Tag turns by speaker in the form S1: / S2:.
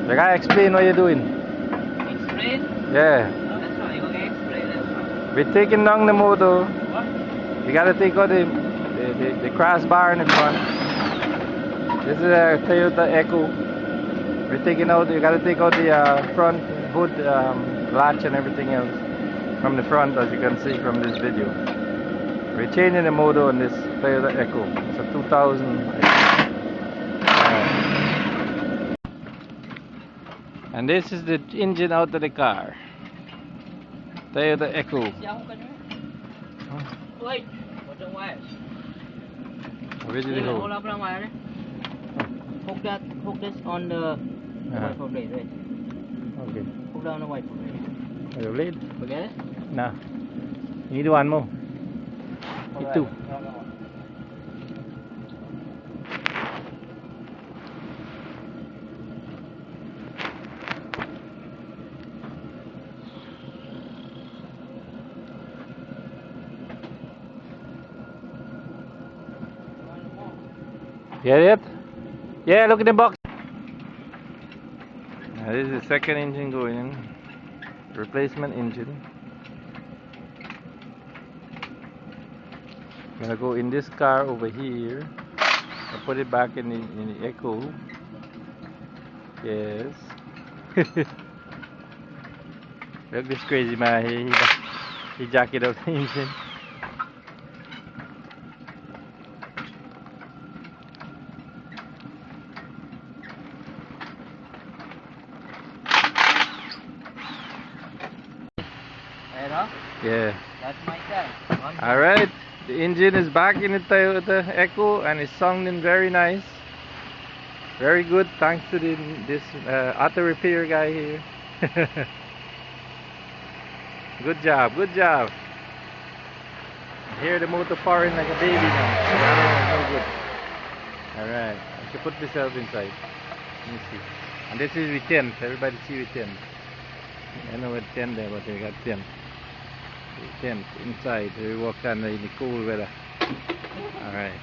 S1: You gotta explain what you're doing.
S2: Explain?
S1: Yeah.
S2: That's right, you're gonna explain, that's right.
S1: We're taking down the motor.
S2: What?
S1: You gotta take out the crossbar in the front. This is a Toyota Echo. We're taking out, you gotta take out the front hood latch and everything else from the front, as you can see from this video. We're changing the motor on this Toyota Echo. It's a 2000. And this is the engine out of the car. Toyota Echo.
S2: Wait, what's the wire?
S1: Where did it
S2: Hold
S1: go?
S2: up the wire. Hook this on the wiper blade, right?
S1: Okay.
S2: Hook down the wiper blade.
S1: Are you late?
S2: Forget it?
S1: Nah. You need one more. Need two. Get it? Yeah, look in the box. Now, this is the second engine going in. Replacement engine. I'm gonna go in this car over here. I put it back in the Echo. Yes. Look this crazy man. He jacket out the engine.
S2: Right,
S1: Yeah.
S2: that's my car.
S1: Alright. The engine is back in the Toyota Echo and it's sounding very nice. Very good, thanks to this auto repair guy here. Good job, good job. Hear the motor powering like a baby now. Oh, no good. Alright, I should put myself inside. Let me see. And this is with 10. Everybody see with 10. I know with 10 there, but we got 10. With 10 inside. We walk in the cool weather. Alright.